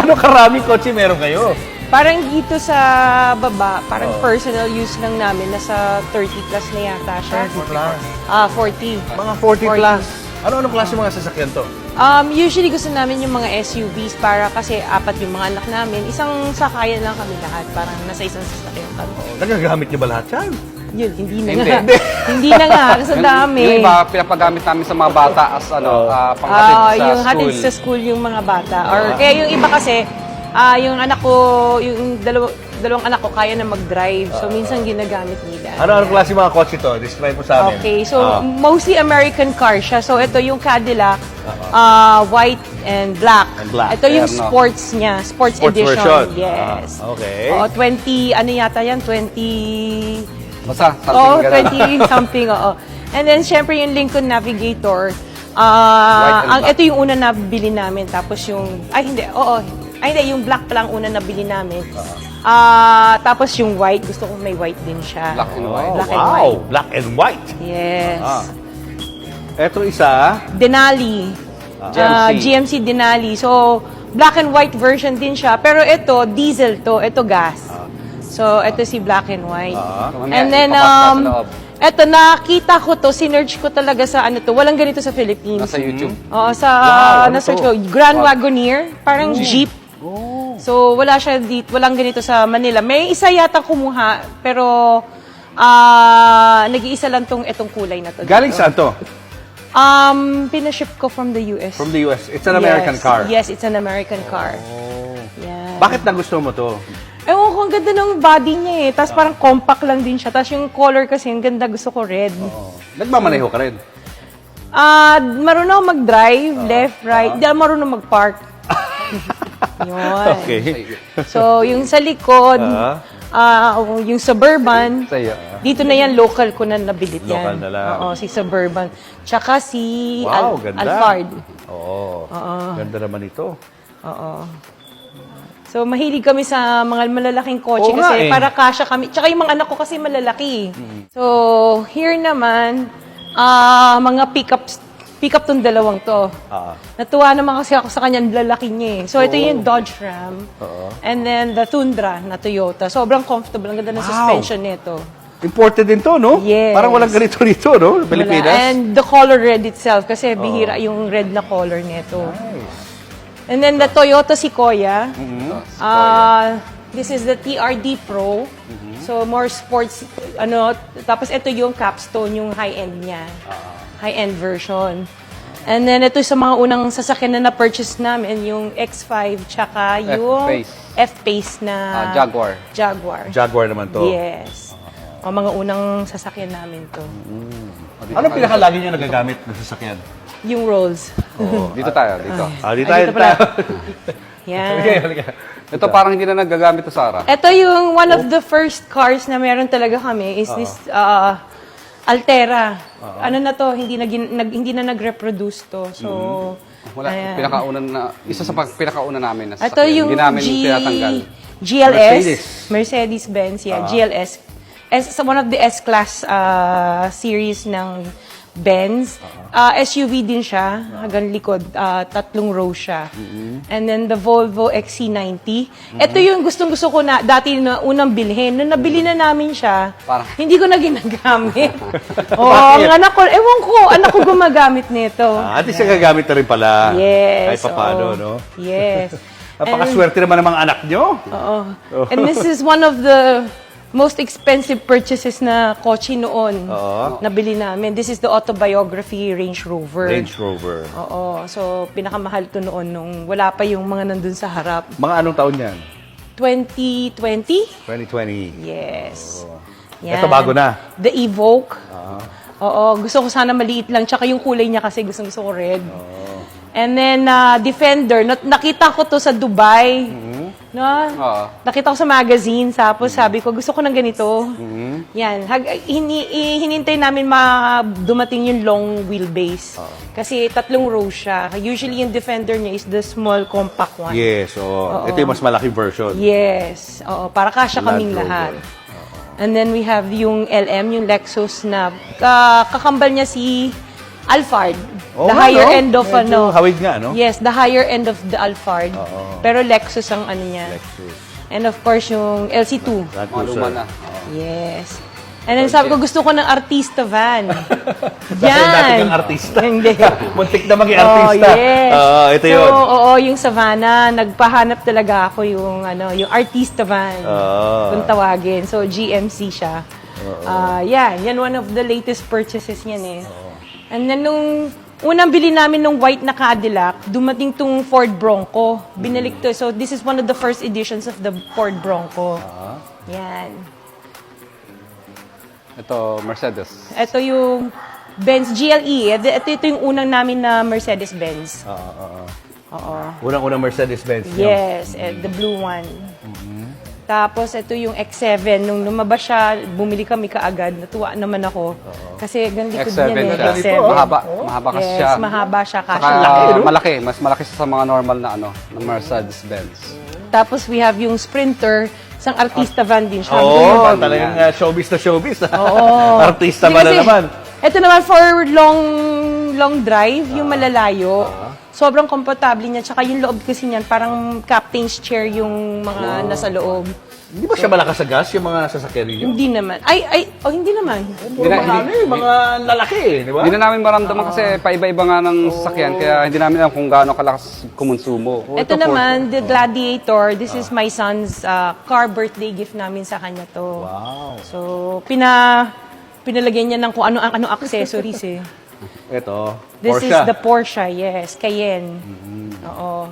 Gaano karaming kotse meron kayo? Parang dito sa baba, parang personal use lang namin. Nasa 30 plus na yata siya. 30 plus? 40. Mga 40 plus. Ano-anong klase mga sasakyan to? Usually gusto namin yung mga SUVs para kasi apat yung mga anak namin. Isang sakayan lang kami lahat. Parang nasa isang sasakyan kami. Nagagamit niyo ba lahat yan? Yun, hindi na Hindi. nga. Hindi na nga, kasi dami. Yung iba, pinapagamit namin sa mga bata as panghatid sa Yung school. hatid sa school yung mga bata. Or kaya yung iba kasi, yung anak ko, yung dalawang anak ko kaya na mag-drive. So, minsan ginagamit nila. Ano-anong klase mga kotse to? Describe mo sa amin. Okay, so mostly American car siya. So, ito yung Cadillac, white and black. And black. Ito yung Terno. sports niya, sports edition. version. Yes. Okay. Oo, 20, ano yata yan? 20... Basta, Oo, something 20 ganun. something, oo. And then, syempre, yung Lincoln Navigator, and black. ito yung una na bili namin. Tapos yung, hindi, yung black pa lang una na bili namin. Tapos yung white, gusto ko may white din siya. Black and white. Black and wow, white. black and white. Yes. Eto isa, Denali. GMC. GMC Denali. So, black and white version din siya. Pero ito, diesel to. Ito, gas. So, ito si black and white. Mamaya, And then, ipapasok sa loob. eto, nakita ko to, sinerge ko talaga sa ano to. Walang ganito sa Philippines. Nasa YouTube. Oo, Wow, ano na-search to? ko. Grand Wagoneer, parang jeep. So, wala siya dito, walang ganito sa Manila. May isa yata kumuha, pero nag-iisa lang itong kulay na to. galing dito. saan to? Pinaship ko from the US. From the US. It's an American Yes. car. Yes, it's an American car. Yeah. Bakit nagustuhan mo to? Ewan ko, ang ganda ng body niya eh. Tapos parang compact lang din siya. Tapos yung color kasi, ang ganda. Gusto ko red. Nagmamaneho ka rin. Marunong ako mag-drive, left, right. Hindi ako marunong mag-park. Yun. Okay. So, yung sa likod, yung Suburban, Sa'yo. dito na yan, local ko na nabilit yan. Local na lang. Oo, si Suburban. Tsaka si Wow, ganda. Alphard. Oo. Ganda naman ito. Oo. So, mahilig kami sa mga malalaking kotse Oo nga kasi eh. para kasya kami. Tsaka yung mga anak ko kasi malalaki. So, here naman, mga pick-up tong dalawang to. Natuwa naman kasi ako sa kanya, lalaki niya eh. So, ito yung Dodge Ram. And then, the Tundra na Toyota. Sobrang comfortable. Ang ganda ng suspension nito. Imported din to, no? Yes. Parang walang ganito rito, no? Wala. Pilipinas. And the color red itself, kasi bihira yung red na color nito. And then the Toyota Sequoia. This is the TRD Pro. So more sports, tapos ito yung capstone, yung high-end niya. High-end version. And then ito sa mga unang sasakyan na na-purchase namin, yung X5, tsaka yung F-Pace. F-Pace na Jaguar. Jaguar. Jaguar naman to. Yes. O, mga unang sasakyan namin to. Ano pinakalagi niyo nagagamit ng sasakyan? Yung Rolls. Dito tayo, dito. Di Ay, tayo, dito pala. Yan. Ito parang hindi na nagagamit to, Sarah. Ito yung one of the first cars na meron talaga kami is this Altera. Ano na to, hindi na nag-reproduce to. So, Wala, ayan. isa sa pinakauna namin na Ito sasakyan. yung Hindi namin tinatanggal. GLS, Mercedes. Mercedes-Benz, GLS. One of the S-Class series ng Benz. SUV din siya, hanggang likod, 3 row siya. And then the Volvo XC90. Ito yung gustong-gusto ko na dati na unang bilhin. Nung nabili na namin siya, hindi ko na ginagamit. Ang anak ko, ewan ko, anak ko gumagamit nito. At least gagamit na rin pala. Yes. Kahit paano, oo. no? Yes. Napakaswerte naman ng mga anak nyo. Oo. And this is one of the most expensive purchases na kotse noon. Nabili namin. This is the autobiography Range Rover. Range Rover. Oo. So, pinakamahal to noon nung wala pa yung mga nandun sa harap. Mga anong taon yan? 2020? 2020. Yes. Ito bago na. The Evoque. Oo. Gusto ko sana maliit lang. Tsaka yung kulay niya kasi gusto ko red. And then, Defender. Nakita ko to sa Dubai. No? Nakita ko sa magazine. Tapos sabi ko, gusto ko ng ganito. Yan. Hinintay namin dumating yung long wheelbase. Kasi 3 row siya. Usually yung Defender niya is the small compact one. Yes. Ito yung mas malaking version. Yes. Oo. Para kasya kaming Land Rover. lahat. And then we have yung LM, yung Lexus na kakambal niya si Alphard. Oo The nga, higher no? end of Medyo hawig nga, no? Yes, the higher end of the Alphard. Oo. Pero Lexus ang ano niya. Lexus. And of course, yung LC2. Land Mga Cruiser. luma na. Yes. And then sabi ko, gusto ko ng artista van. Dati kang artista. Hindi. Muntik na maging Oh, artista. yes. Oo, ito yun. So, oo, yung Savannah, nagpahanap talaga ako yung, yung artista van. Kung tawagin. So, GMC siya. Yan one of the latest purchases niyan eh. And then, nung unang bili namin ng white na Cadillac, dumating tong Ford Bronco. Binalik to. So, this is one of the first editions of the Ford Bronco. Yan. Ito, Mercedes. Ito yung Benz GLE. Ito yung unang namin na Mercedes-Benz. Oo. Unang-unang Mercedes-Benz. no? Yes, the blue one. Tapos ito yung X7. Nung lumabas siya, bumili kami kaagad. Natuwa naman ako. Kasi ganito X7 din yan siya. eh. X7. Mahaba kasi Yes, siya. mahaba siya. Saka Kasya. malaki. Mas malaki siya sa mga normal na na Mercedes-Benz. Tapos we have yung Sprinter. Isang artista van din siya. Oo, Van talagang yan. showbiz na showbiz. Oo. Artista Hindi ba na kasi, naman? Ito naman for long drive, yung malalayo. Sobrang komportable niya. Tsaka yung loob kasi niyan, parang captain's chair yung mga nasa loob. Hindi ba siya malakas sa gas, yung mga sasakyan ninyo? Hindi naman. Hindi naman. Puro mga lalaki eh, di ba? Hindi na namin maramdaman kasi paiba-iba nga ng sasakyan. Kaya hindi namin alam kung gaano kalakas kumonsumo. Ito naman, the Gladiator. This is my son's car birthday gift namin sa kanya to. Wow. So, pinalagyan niya ng kung ano accessories eh. Ito, This Porsche. is the Porsche, yes, Cayenne. Oo.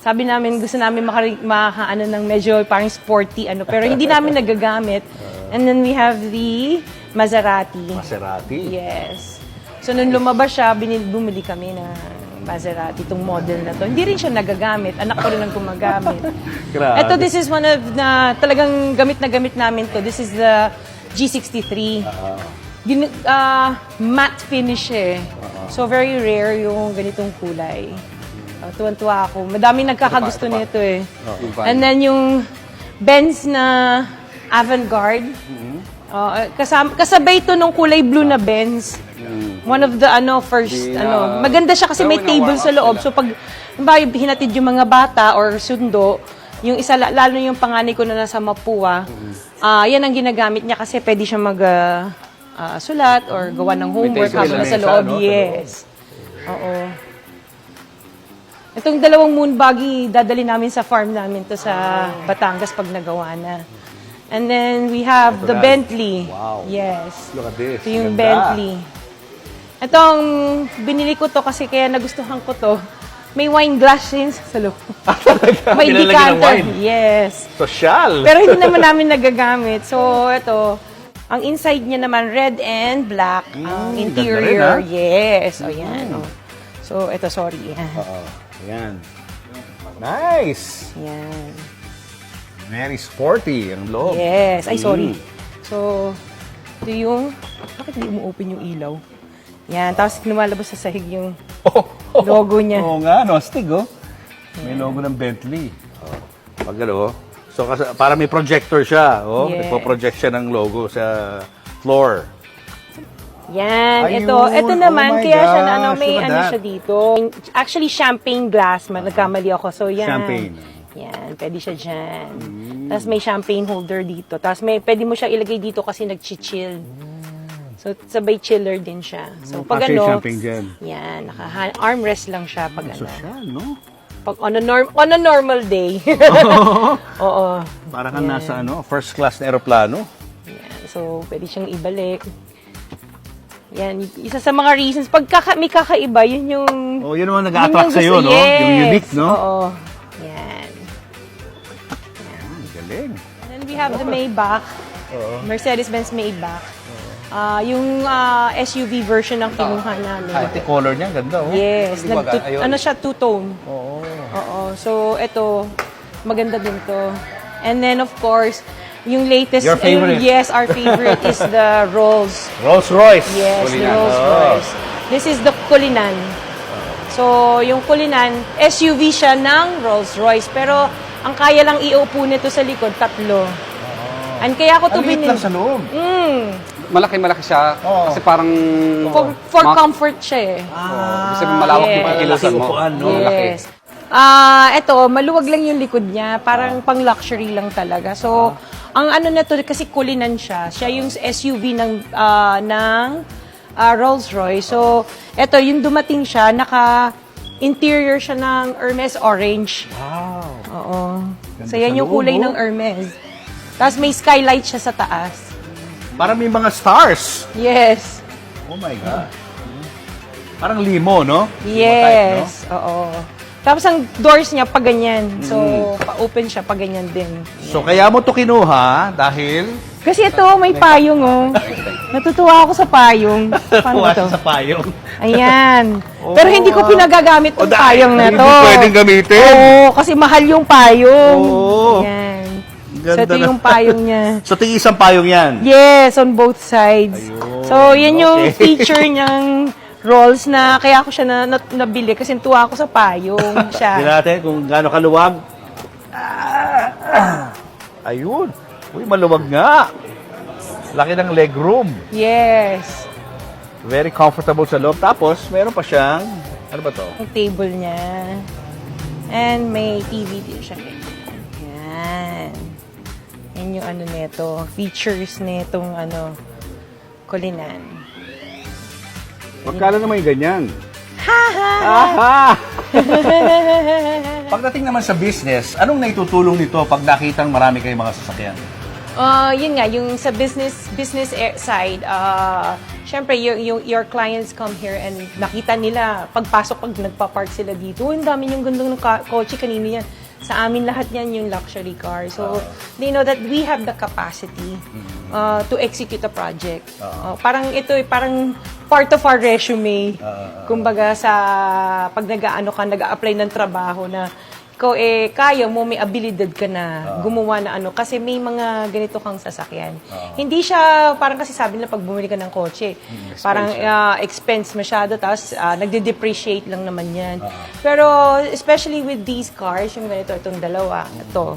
Sabi namin, gusto namin makaano ng medyo parang sporty, pero hindi namin nagagamit. And then we have the Maserati. Maserati. Yes. So, nung lumabas siya, bumili kami ng Maserati, itong model na to. Hindi rin siya nagagamit. Anak ko rin ang gumagamit. Grabe. Ito, this is one of talagang gamit na gamit namin to. This is the G63. Matte finish eh. So, very rare yung ganitong kulay. Tuwan-tuwa ako. Madaming nagkakagusto nito eh. And then yung Benz na Avantgarde. Kasabay to nung kulay blue na Benz. One of the first maganda siya kasi may table sa loob. So pag hinatid yung mga bata or sundo, yung isa lalo yung panganay ko na nasa Mapua, yan ang ginagamit niya kasi pwede siya sulat or gawa ng homework habang nasa loob. Yes. Oo. Itong dalawang moon buggy, dadali namin sa farm namin to sa Batangas pag nagawa na. And then we have the Bentley. Wow. Yes. Look at this. Ito yung Ganda. Bentley. Itong binili ko to kasi kaya nagustuhan ko to. May wine glass din sa loob. May Nilalagyan ng decanter. wine. Yes. Social. Pero hindi naman namin nagagamit. So, ito. Ang inside niya naman, red and black. Ang ganda interior. rin, ha? Yes. O, yan. Oh. So, ito, sorry. Yan. Ayan. Nice. Yan. Very sporty ang loob. Yes. Ay, sorry. So, ito yung... Bakit hindi mo-open yung ilaw? Yan. Tapos, lumalabas sa sahig yung logo niya. Oo nga, no? Astig, oh. May logo ng Bentley. Pag so, para may projector siya. Oh, Yes. Nagpo-project siya ng logo sa floor. Yan, Ayun. ito naman, Oh my kaya siya na, gosh, may look at ano that. siya dito. Actually, champagne glass, nagkamali ako. So, yan. Champagne. Yan, pwede siya dyan. Tapos may champagne holder dito. Tapos pwede mo siya ilagay dito kasi nag-chill. So, sabay chiller din siya. So, pag Kasi ano, champagne dyan. yan, armrest lang siya pag ano. Social, no? Pag on a normal day. Oo. Para kang nasa first class na aeroplano. Yan. So, pwede siyang ibalik. Yan, isa sa mga reasons. Pag may kakaiba, yun yung... Oh, yun naman yun nag-attract yung sa'yo, gusto- no? Yes. Yung unique, no? Oo. Yan. Galing. And then we have the Maybach. Mercedes-Benz Maybach. Yung SUV version ng kinuha namin. Ate color niya, ganda, oh. Yes. Ayun. Ano siya, two-tone. Oo. Oo. So, ito, maganda din to. And then, of course, yung latest... Your favorite. Yes, our favorite is the Rolls. Rolls Royce. Yes, the Cullinan. Rolls Royce. This is the Cullinan. So, yung Cullinan, SUV siya ng Rolls Royce. Pero, ang kaya lang iupo nito sa likod, 3. And kaya ko to Ang liit binili. lang sa loob. Malaki siya. Oo. Kasi parang... For comfort siya eh. Ibig sabihin malawak yung Yes. pakikilusan mo. Upuan, no? Malaki. Yes. Ito, maluwag lang yung likod niya. Parang pang luxury lang talaga. So, ang ano na to, kasi kulinan siya. Siya yung SUV ng Rolls-Royce. So, ito, yung dumating siya, interior siya ng Hermes Orange. Wow. Oo. Ganda So, yan sa yung kulay loob, ng Hermes. Tapos may skylight siya sa taas. Parang may mga stars. Yes. Oh my God. Parang limo, no? Yes. Oo. Tapos ang doors niya pa ganyan. So, pa-open siya pa ganyan din. So, kaya mo to kinuha dahil Kasi ito, may payong, oh. Natutuwa ako sa payong. Paano ba tuwa to? sa payong. Ayan. Pero hindi ko pinagagamit yung payong na to. Hindi pwedeng gamitin. Oo, kasi mahal yung payong. Oo. Ayan. Ganda So, ito na. yung payong niya. So, tig-isang payong yan. Yes, on both sides. Ayun. So, yan yung Okay. feature niyang rolls na kaya ako siya nabili kasi tuwa ako sa payong siya. Tingnan natin kung gaano kaluwag. Ayun. Uy, maluwag nga. Laki ng legroom. Yes. Very comfortable sa loob. Tapos, meron pa siyang, ano ba to? Ang table niya. And may TV din siya. Yan. Yan yung ano nito. Features nitong kulinan. Magkano naman yung ganyan? Aha! Pagdating naman sa business, anong naitutulong nito pag nakitang marami kayong mga sasakyan? Yun nga, yung sa business side, syempre, your clients come here and nakita nila, pagpasok, pag nagpa-park sila dito, ang dami yung gandang ng kotse, kanina yan. Sa amin, lahat yan yung luxury car. So, they know that we have the capacity to execute a project. Parang ito, parang part of our resume. Kumbaga, pag nag-a-apply ng trabaho na ikaw kaya mo, may abilidad ka na gumawa na kasi may mga ganito kang sasakyan. Hindi siya, parang kasi sabi nila pag bumili ka ng kotse, parang expense masyado, tapos nagde-depreciate lang naman yan. Pero especially with these cars, yung ganito, itong dalawa, ito,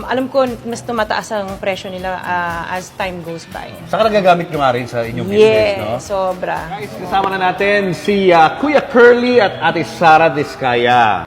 alam ko mas tumataas ang presyo nila as time goes by. Saka nagagamit nyo nga rin sa inyong business, no? Yes, sobra. Guys, kasama na natin si Kuya Curly at Ate Sara Diskaya.